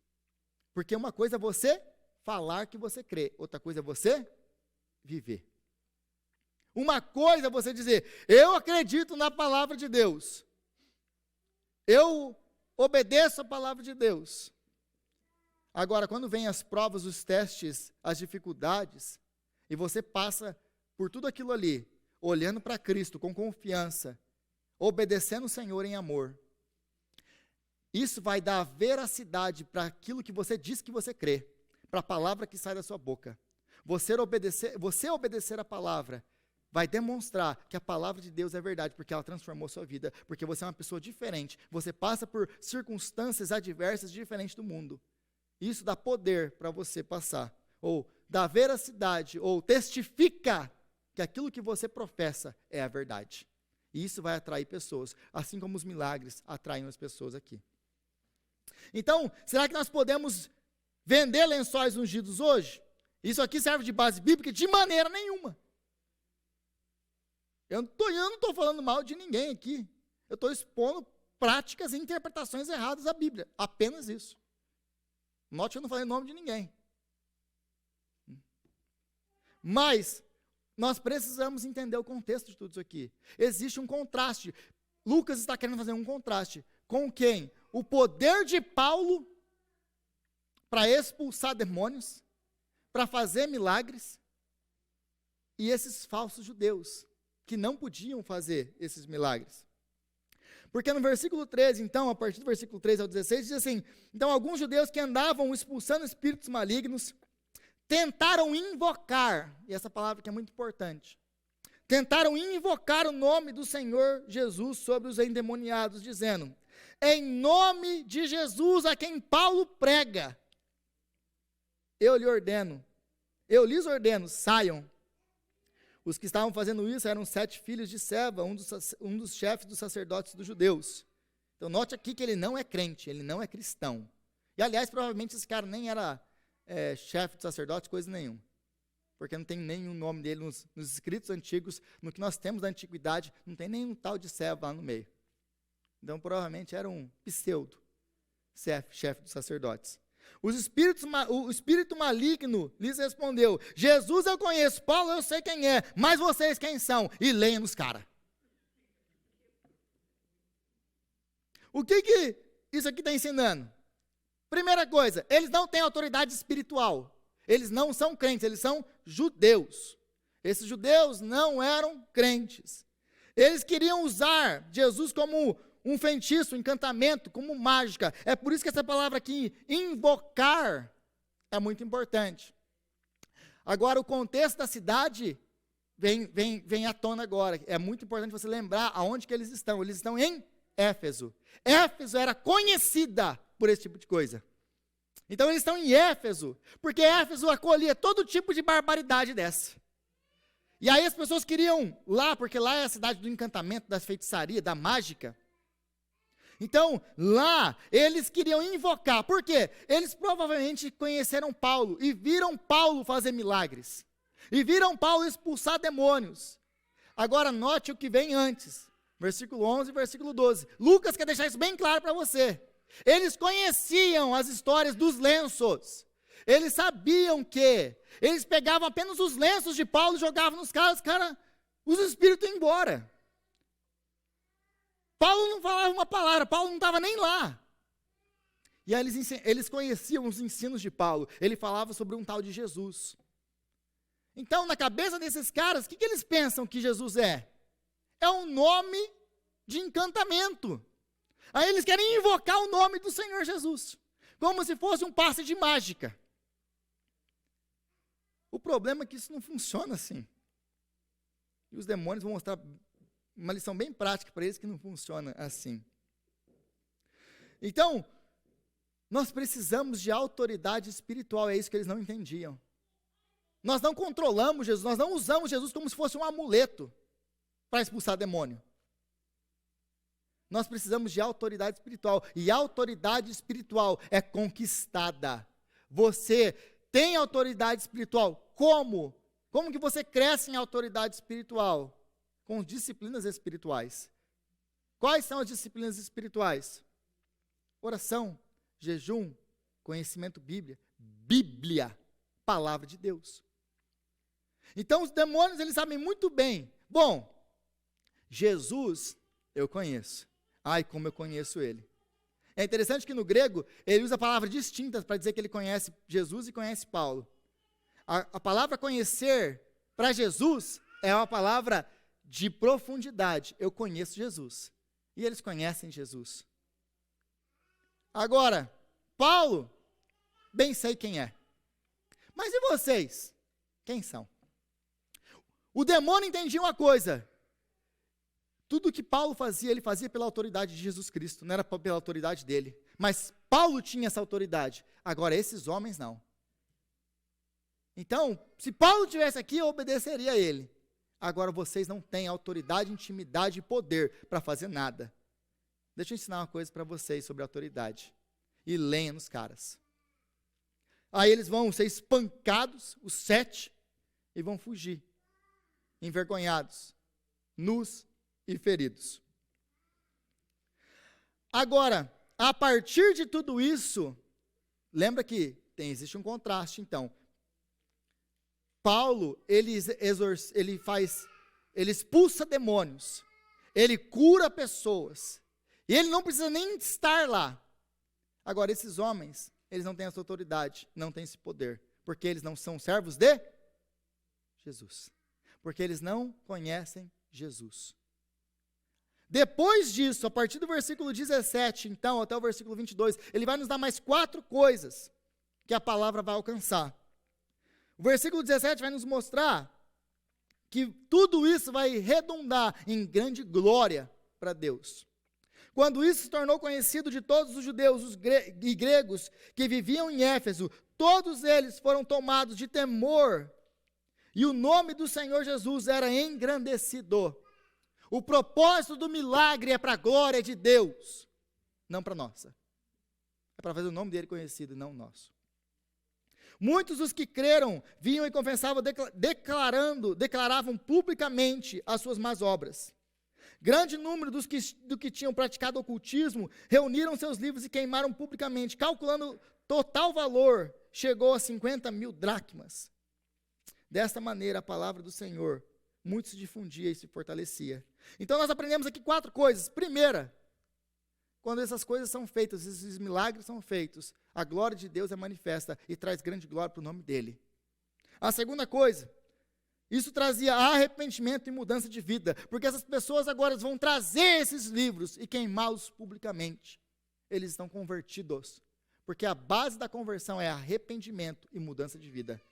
Porque uma coisa é você falar que você crê, outra coisa é você viver. Uma coisa é você dizer, eu acredito na palavra de Deus, eu obedeço a palavra de Deus. Agora, quando vem as provas, os testes, as dificuldades, e você passa por tudo aquilo ali, olhando para Cristo com confiança, obedecendo o Senhor em amor, isso vai dar veracidade para aquilo que você diz que você crê, para a palavra que sai da sua boca. Você obedecer a palavra vai demonstrar que a palavra de Deus é verdade, porque ela transformou sua vida, porque você é uma pessoa diferente, você passa por circunstâncias adversas diferentes do mundo. Isso dá poder para você passar, ou dá veracidade, ou testifica que aquilo que você professa é a verdade. E isso vai atrair pessoas, assim como os milagres atraem as pessoas aqui. Então, será que nós podemos vender lençóis ungidos hoje? Isso aqui serve de base bíblica? De maneira nenhuma. Eu não estou falando mal de ninguém aqui. Eu estou expondo práticas e interpretações erradas da Bíblia. Apenas isso. Note que eu não falei o nome de ninguém. Mas nós precisamos entender o contexto de tudo isso aqui. Existe um contraste. Lucas está querendo fazer um contraste. Com quem? O poder de Paulo para expulsar demônios, para fazer milagres, e esses falsos judeus, que não podiam fazer esses milagres. Porque no versículo 13, então, a partir do versículo 13 ao 16, diz assim, então alguns judeus que andavam expulsando espíritos malignos, tentaram invocar, e essa palavra que é muito importante, tentaram invocar o nome do Senhor Jesus sobre os endemoniados, dizendo, em nome de Jesus a quem Paulo prega, eu lhes ordeno, saiam. Os que estavam fazendo isso eram 7 filhos de Seva, um dos chefes dos sacerdotes dos judeus. Então note aqui que ele não é crente, ele não é cristão. E aliás, provavelmente esse cara nem era chefe dos sacerdotes, coisa nenhuma. Porque não tem nenhum nome dele nos escritos antigos, no que nós temos da antiguidade, não tem nenhum tal de Seva lá no meio. Então provavelmente era um pseudo chefe dos sacerdotes. O espírito maligno lhes respondeu, Jesus eu conheço, Paulo eu sei quem é, mas vocês quem são? E leiam nos caras. O que isso aqui está ensinando? Primeira coisa, eles não têm autoridade espiritual, eles não são crentes, eles são judeus. Esses judeus não eram crentes. Eles queriam usar Jesus como um feitiço, um encantamento, como mágica. É por isso que essa palavra aqui, invocar, é muito importante. Agora, o contexto da cidade vem à tona agora. É muito importante você lembrar aonde que eles estão. Eles estão em Éfeso. Éfeso era conhecida por esse tipo de coisa. Então, eles estão em Éfeso, porque Éfeso acolhia todo tipo de barbaridade dessa. E aí as pessoas queriam lá, porque lá é a cidade do encantamento, da feitiçaria, da mágica. Então, lá, eles queriam invocar. Por quê? Eles provavelmente conheceram Paulo e viram Paulo fazer milagres. E viram Paulo expulsar demônios. Agora, note o que vem antes. Versículo 11 e versículo 12. Lucas quer deixar isso bem claro para você. Eles conheciam as histórias dos lenços. Eles sabiam que eles pegavam apenas os lenços de Paulo e jogavam nos caras, os espíritos iam embora. Paulo não falava uma palavra, Paulo não estava nem lá. E aí eles conheciam os ensinos de Paulo. Ele falava sobre um tal de Jesus. Então, na cabeça desses caras, o que eles pensam que Jesus é? É um nome de encantamento. Aí eles querem invocar o nome do Senhor Jesus, como se fosse um passe de mágica. O problema é que isso não funciona assim. E os demônios vão mostrar uma lição bem prática para eles que não funciona assim. Então, nós precisamos de autoridade espiritual, é isso que eles não entendiam. Nós não controlamos Jesus, nós não usamos Jesus como se fosse um amuleto para expulsar demônio. Nós precisamos de autoridade espiritual, e a autoridade espiritual é conquistada. Você tem autoridade espiritual, como? Como que você cresce em autoridade espiritual? Com disciplinas espirituais. Quais são as disciplinas espirituais? Oração, jejum, conhecimento Bíblia, palavra de Deus. Então os demônios, eles sabem muito bem. Bom, Jesus eu conheço. Ai, como eu conheço ele. É interessante que no grego, ele usa palavras distintas para dizer que ele conhece Jesus e conhece Paulo. A palavra conhecer, para Jesus, é uma palavra de profundidade. Eu conheço Jesus. E eles conhecem Jesus. Agora, Paulo, bem sei quem é. Mas e vocês? Quem são? O demônio entendia uma coisa. Tudo que Paulo fazia, ele fazia pela autoridade de Jesus Cristo, não era pela autoridade dele. Mas Paulo tinha essa autoridade. Agora, esses homens não. Então, se Paulo estivesse aqui, eu obedeceria a ele. Agora, vocês não têm autoridade, intimidade e poder para fazer nada. Deixa eu ensinar uma coisa para vocês sobre autoridade. E lenha nos caras. Aí eles vão ser espancados, os 7, e vão fugir. Envergonhados, nus e feridos. Agora, a partir de tudo isso, lembra que existe um contraste, então. Paulo, ele expulsa demônios, ele cura pessoas, e ele não precisa nem estar lá. Agora, esses homens, eles não têm essa autoridade, não têm esse poder, porque eles não são servos de Jesus, porque eles não conhecem Jesus. Depois disso, a partir do versículo 17, então, até o versículo 22, ele vai nos dar mais 4 coisas que a palavra vai alcançar. O versículo 17 vai nos mostrar que tudo isso vai redundar em grande glória para Deus. Quando isso se tornou conhecido de todos os judeus e gregos que viviam em Éfeso, todos eles foram tomados de temor, e o nome do Senhor Jesus era engrandecido. O propósito do milagre é para a glória de Deus, não para a nossa. É para fazer o nome dele conhecido, não o nosso. Muitos dos que creram vinham e confessavam, declaravam publicamente as suas más obras. Grande número do que tinham praticado ocultismo reuniram seus livros e queimaram publicamente, calculando total valor, chegou a 50.000 dracmas. Desta maneira, a palavra do Senhor muito se difundia e se fortalecia. Então nós aprendemos aqui 4 coisas. Primeira, quando essas coisas são feitas, esses milagres são feitos, a glória de Deus é manifesta e traz grande glória para o nome dele. A segunda coisa, isso trazia arrependimento e mudança de vida, porque essas pessoas agora vão trazer esses livros e queimá-los publicamente. Eles estão convertidos, porque a base da conversão é arrependimento e mudança de vida.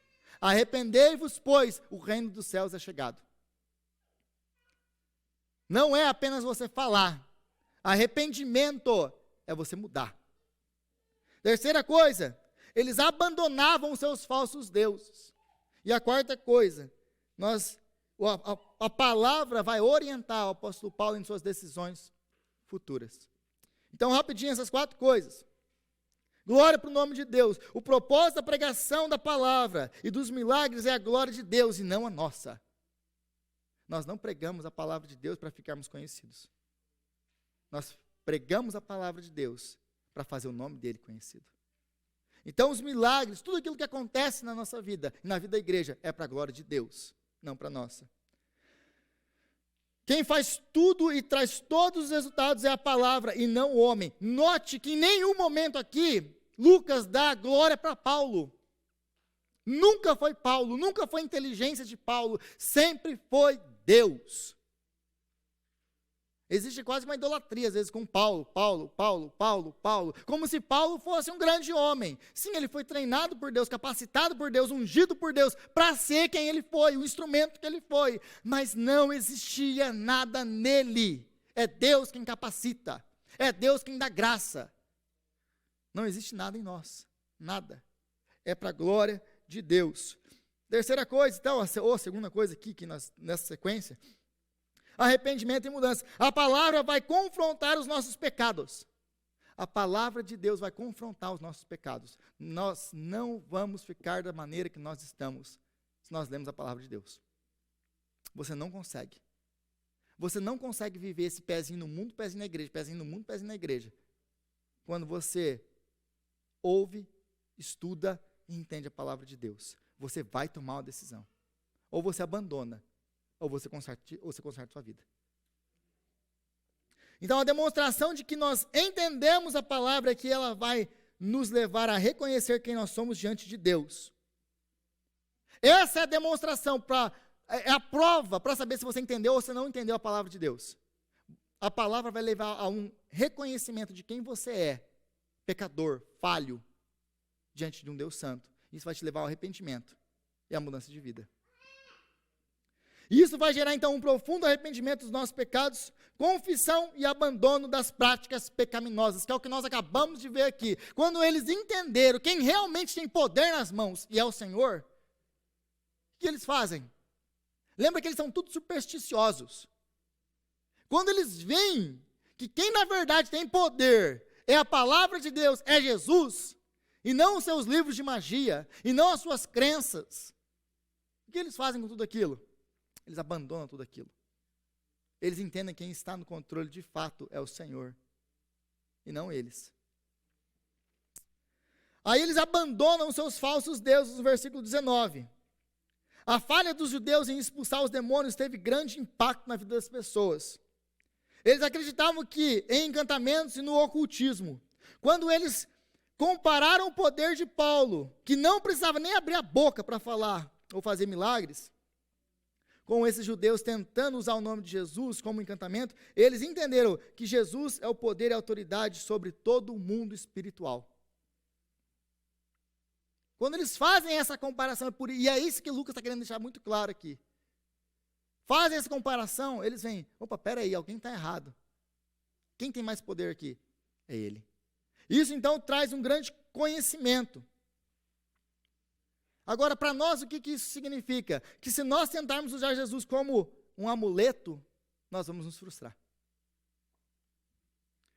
Arrependei-vos, pois o reino dos céus é chegado. Não é apenas você falar. Arrependimento é você mudar. Terceira coisa, eles abandonavam os seus falsos deuses. E a quarta coisa, a palavra vai orientar o apóstolo Paulo em suas decisões futuras. Então, rapidinho, essas 4 coisas. Glória para o nome de Deus. O propósito da pregação da palavra e dos milagres é a glória de Deus e não a nossa. Nós não pregamos a palavra de Deus para ficarmos conhecidos. Nós pregamos a palavra de Deus para fazer o nome dele conhecido. Então, os milagres, tudo aquilo que acontece na nossa vida, na vida da igreja, é para a glória de Deus, não para a nossa. Quem faz tudo e traz todos os resultados é a palavra e não o homem. Note que em nenhum momento aqui, Lucas dá glória para Paulo. Nunca foi Paulo, nunca foi inteligência de Paulo, sempre foi Deus. Existe quase uma idolatria, às vezes, com Paulo, como se Paulo fosse um grande homem. Sim, ele foi treinado por Deus, capacitado por Deus, ungido por Deus, para ser quem ele foi, o instrumento que ele foi. Mas não existia nada nele. É Deus quem capacita, é Deus quem dá graça. Não existe nada em nós, nada. É para a glória de Deus. Terceira coisa, então, ou segunda coisa aqui, nessa sequência, arrependimento e mudança. A palavra vai confrontar os nossos pecados. A palavra de Deus vai confrontar os nossos pecados. Nós não vamos ficar da maneira que nós estamos se nós lemos a palavra de Deus. Você não consegue. Você não consegue viver esse pezinho no mundo, pezinho na igreja, pezinho no mundo, pezinho na igreja. Quando você ouve, estuda e entende a palavra de Deus. Você vai tomar uma decisão. Ou você abandona, ou você conserta sua vida. Então, a demonstração de que nós entendemos a palavra é que ela vai nos levar a reconhecer quem nós somos diante de Deus. Essa é a demonstração, é a prova para saber se você entendeu ou se não entendeu a palavra de Deus. A palavra vai levar a um reconhecimento de quem você é, pecador, falho, diante de um Deus santo. Isso vai te levar ao arrependimento e à mudança de vida. Isso vai gerar, então, um profundo arrependimento dos nossos pecados, confissão e abandono das práticas pecaminosas, que é o que nós acabamos de ver aqui. Quando eles entenderam quem realmente tem poder nas mãos, e é o Senhor, o que eles fazem? Lembra que eles são tudo supersticiosos. Quando eles veem que quem na verdade tem poder é a palavra de Deus, é Jesus, e não os seus livros de magia, e não as suas crenças, o que eles fazem com tudo aquilo? Eles abandonam tudo aquilo. Eles entendem que quem está no controle de fato é o Senhor, e não eles. Aí eles abandonam os seus falsos deuses, no versículo 19. A falha dos judeus em expulsar os demônios teve grande impacto na vida das pessoas. Eles acreditavam que em encantamentos e no ocultismo. Quando eles compararam o poder de Paulo, que não precisava nem abrir a boca para falar ou fazer milagres, com esses judeus tentando usar o nome de Jesus como encantamento, eles entenderam que Jesus é o poder e a autoridade sobre todo o mundo espiritual. Quando eles fazem essa comparação, e é isso que Lucas está querendo deixar muito claro aqui, fazem essa comparação, eles veem, opa, peraí, alguém está errado. Quem tem mais poder aqui? É ele. Isso então traz um grande conhecimento. Agora, para nós, o que isso significa? Que se nós tentarmos usar Jesus como um amuleto, nós vamos nos frustrar.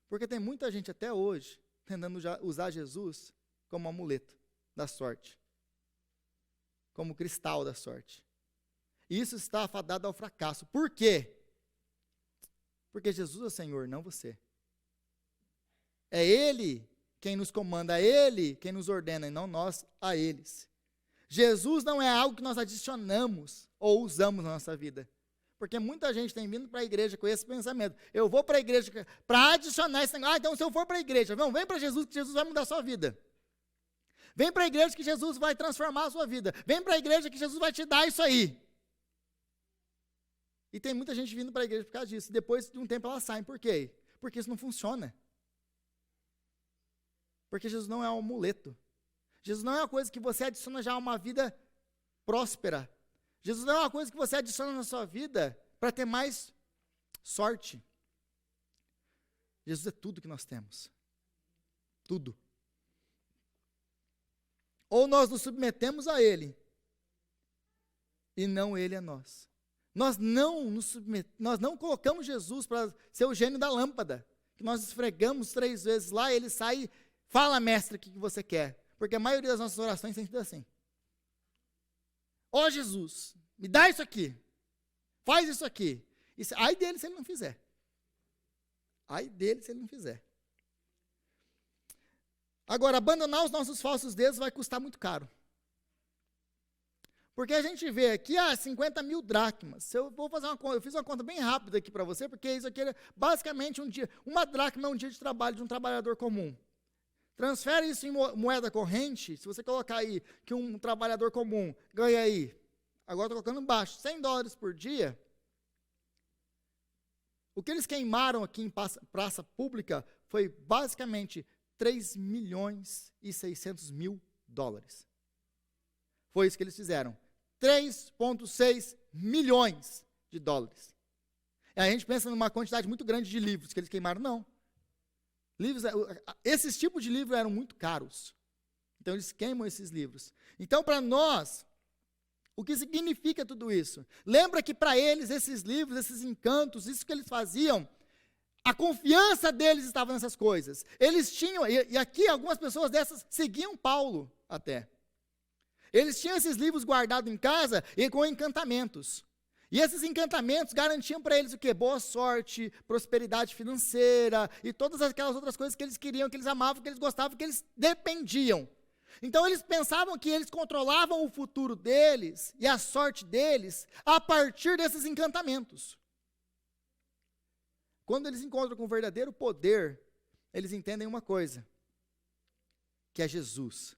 Porque tem muita gente até hoje tentando usar Jesus como amuleto da sorte, como cristal da sorte. E isso está afadado ao fracasso. Por quê? Porque Jesus é o Senhor, não você. É Ele quem nos comanda, é Ele quem nos ordena, e não nós a eles. Jesus não é algo que nós adicionamos ou usamos na nossa vida. Porque muita gente tem vindo para a igreja com esse pensamento. Eu vou para a igreja para adicionar esse negócio. Então se eu for para a igreja, não, vem para Jesus que Jesus vai mudar a sua vida. Vem para a igreja que Jesus vai transformar a sua vida. Vem para a igreja que Jesus vai te dar isso aí. E tem muita gente vindo para a igreja por causa disso. Depois de um tempo elas saem. Por quê? Porque isso não funciona. Porque Jesus não é um amuleto. Jesus não é uma coisa que você adiciona já a uma vida próspera. Jesus não é uma coisa que você adiciona na sua vida para ter mais sorte. Jesus é tudo que nós temos. Tudo. Ou nós nos submetemos a Ele, e não Ele a nós. Nós não colocamos Jesus para ser o gênio da lâmpada, que nós esfregamos 3 vezes lá, e Ele sai e fala, mestre, o que você quer? Porque a maioria das nossas orações tem sido assim. Ó Jesus, me dá isso aqui. Faz isso aqui. Ai dele se ele não fizer. Ai dele se ele não fizer. Agora, abandonar os nossos falsos deuses vai custar muito caro. Porque a gente vê aqui, 50 mil dracmas. Eu vou fazer uma conta, eu fiz uma conta bem rápida aqui para você, porque isso aqui é basicamente uma dracma é um dia de trabalho de um trabalhador comum. Transfere isso em moeda corrente, se você colocar aí que um trabalhador comum ganha aí, agora estou colocando baixo, $100 por dia. O que eles queimaram aqui em praça pública foi basicamente $3.600.000. Foi isso que eles fizeram. 3,6 milhões de dólares. E a gente pensa numa quantidade muito grande de livros que eles queimaram. Não. Esses tipos de livros eram muito caros. Então, eles queimam esses livros. Então, para nós, o que significa tudo isso? Lembra que para eles, esses livros, esses encantos, isso que eles faziam, a confiança deles estava nessas coisas. Eles tinham, e aqui algumas pessoas dessas seguiam Paulo até. Eles tinham esses livros guardados em casa e com encantamentos. E esses encantamentos garantiam para eles o quê? Boa sorte, prosperidade financeira e todas aquelas outras coisas que eles queriam, que eles amavam, que eles gostavam, que eles dependiam. Então eles pensavam que eles controlavam o futuro deles e a sorte deles a partir desses encantamentos. Quando eles encontram com o verdadeiro poder, eles entendem uma coisa, que é Jesus,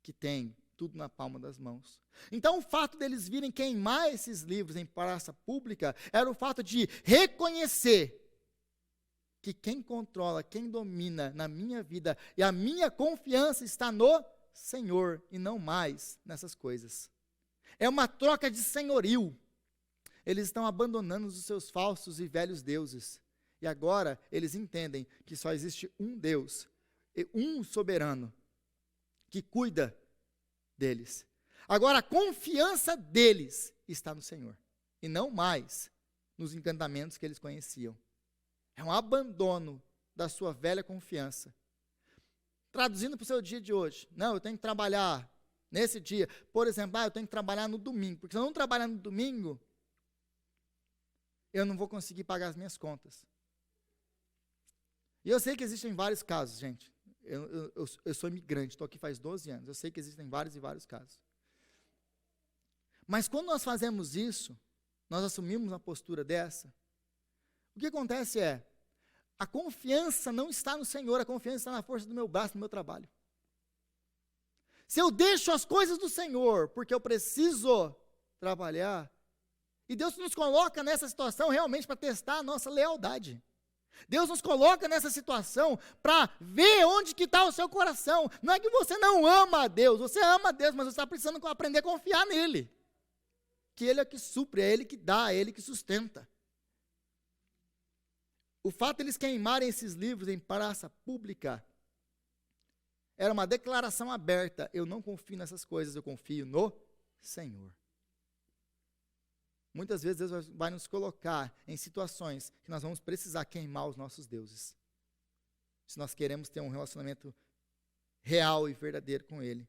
que tem tudo na palma das mãos. Então o fato deles virem queimar esses livros em praça pública, era o fato de reconhecer que quem controla, quem domina na minha vida, e a minha confiança está no Senhor, e não mais nessas coisas. É uma troca de senhorio. Eles estão abandonando os seus falsos e velhos deuses, e agora eles entendem que só existe um Deus, um soberano, que cuida deles. Agora, a confiança deles está no Senhor, e não mais nos encantamentos que eles conheciam. É um abandono da sua velha confiança. Traduzindo para o seu dia de hoje, não, eu tenho que trabalhar nesse dia. Por exemplo, eu tenho que trabalhar no domingo, porque se eu não trabalhar no domingo, eu não vou conseguir pagar as minhas contas. E eu sei que existem vários casos, gente. Eu sou imigrante, estou aqui faz 12 anos. Eu sei que existem vários e vários casos. Mas quando nós fazemos isso, nós assumimos uma postura dessa, o que acontece é, a confiança não está no Senhor, a confiança está na força do meu braço, no meu trabalho. Se eu deixo as coisas do Senhor, porque eu preciso trabalhar, e Deus nos coloca nessa situação realmente para testar a nossa lealdade. Deus nos coloca nessa situação para ver onde que está o seu coração. Não é que você não ama a Deus, você ama a Deus, mas você está precisando aprender a confiar nele. Que Ele é que supre, é Ele que dá, é Ele que sustenta. O fato de eles queimarem esses livros em praça pública era uma declaração aberta. Eu não confio nessas coisas, eu confio no Senhor. Muitas vezes Deus vai nos colocar em situações que nós vamos precisar queimar os nossos deuses. Se nós queremos ter um relacionamento real e verdadeiro com Ele.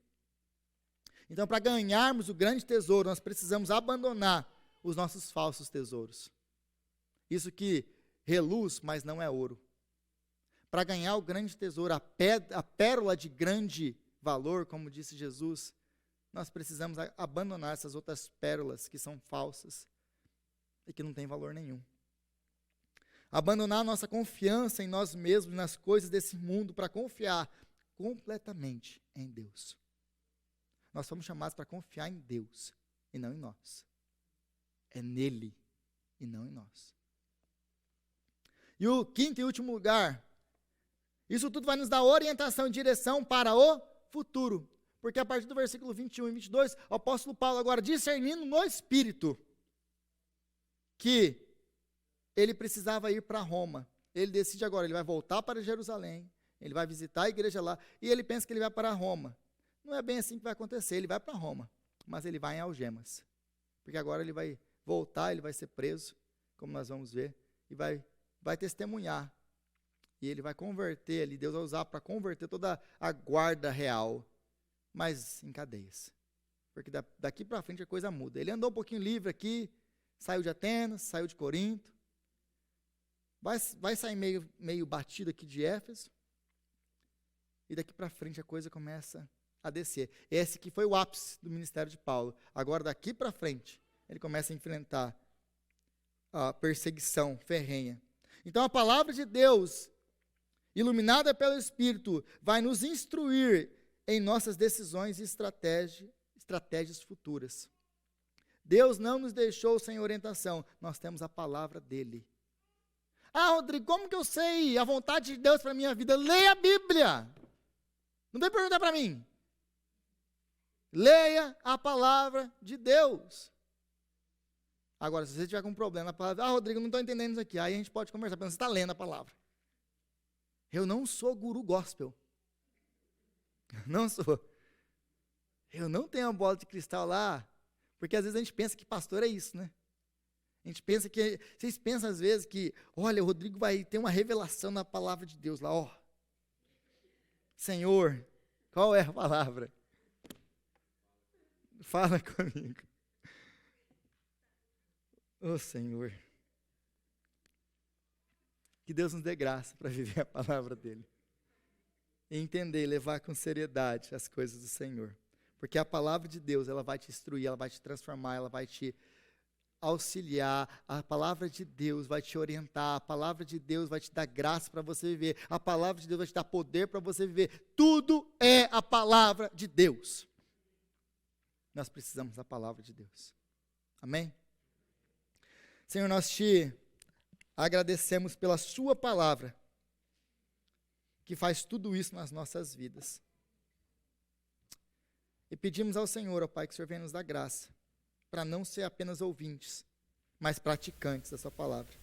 Então, para ganharmos o grande tesouro, nós precisamos abandonar os nossos falsos tesouros. Isso que reluz, mas não é ouro. Para ganhar o grande tesouro, a pérola de grande valor, como disse Jesus, nós precisamos abandonar essas outras pérolas que são falsas e que não têm valor nenhum. Abandonar a nossa confiança em nós mesmos, nas coisas desse mundo, para confiar completamente em Deus. Nós somos chamados para confiar em Deus e não em nós. É nele e não em nós. E o quinto e último lugar, isso tudo vai nos dar orientação e direção para o futuro. Porque a partir do versículo 21 e 22, o apóstolo Paulo agora discernindo no Espírito que ele precisava ir para Roma. Ele decide agora, ele vai voltar para Jerusalém, ele vai visitar a igreja lá, e ele pensa que ele vai para Roma. Não é bem assim que vai acontecer, ele vai para Roma, mas ele vai em algemas. Porque agora ele vai voltar, ele vai ser preso, como nós vamos ver, e vai testemunhar. E ele vai converter ali, Deus vai usar para converter toda a guarda real, mas em cadeias. Porque daqui para frente a coisa muda. Ele andou um pouquinho livre aqui, saiu de Atenas, saiu de Corinto, vai sair meio batido aqui de Éfeso, e daqui para frente a coisa começa a descer. Esse que foi o ápice do ministério de Paulo. Agora, daqui para frente, ele começa a enfrentar a perseguição ferrenha. Então, a palavra de Deus, iluminada pelo Espírito, vai nos instruir em nossas decisões e estratégias futuras. Deus não nos deixou sem orientação, nós temos a palavra dele. Ah, Rodrigo, como que eu sei a vontade de Deus para a minha vida? Leia a Bíblia. Não vem perguntar para mim. Leia a palavra de Deus. Agora, se você tiver com um problema na palavra, Rodrigo, não estou entendendo isso aqui. Aí a gente pode conversar, porque você está lendo a palavra. Eu não sou guru gospel. Não sou. Eu não tenho uma bola de cristal lá, porque às vezes a gente pensa que pastor é isso, né? A gente pensa que, vocês pensam às vezes que, olha, o Rodrigo vai ter uma revelação na palavra de Deus lá, ó. Senhor, qual é a palavra? Fala comigo. Ô Senhor, que Deus nos dê graça para viver a palavra dele. E entender, levar com seriedade as coisas do Senhor. Porque a palavra de Deus, ela vai te instruir, ela vai te transformar, ela vai te auxiliar, a palavra de Deus vai te orientar, a palavra de Deus vai te dar graça para você viver, a palavra de Deus vai te dar poder para você viver. Tudo é a palavra de Deus. Nós precisamos da palavra de Deus. Amém? Senhor, nós te agradecemos pela sua palavra, que faz tudo isso nas nossas vidas. E pedimos ao Senhor, ó Pai, que o Senhor venha nos dar graça, para não ser apenas ouvintes, mas praticantes da sua palavra.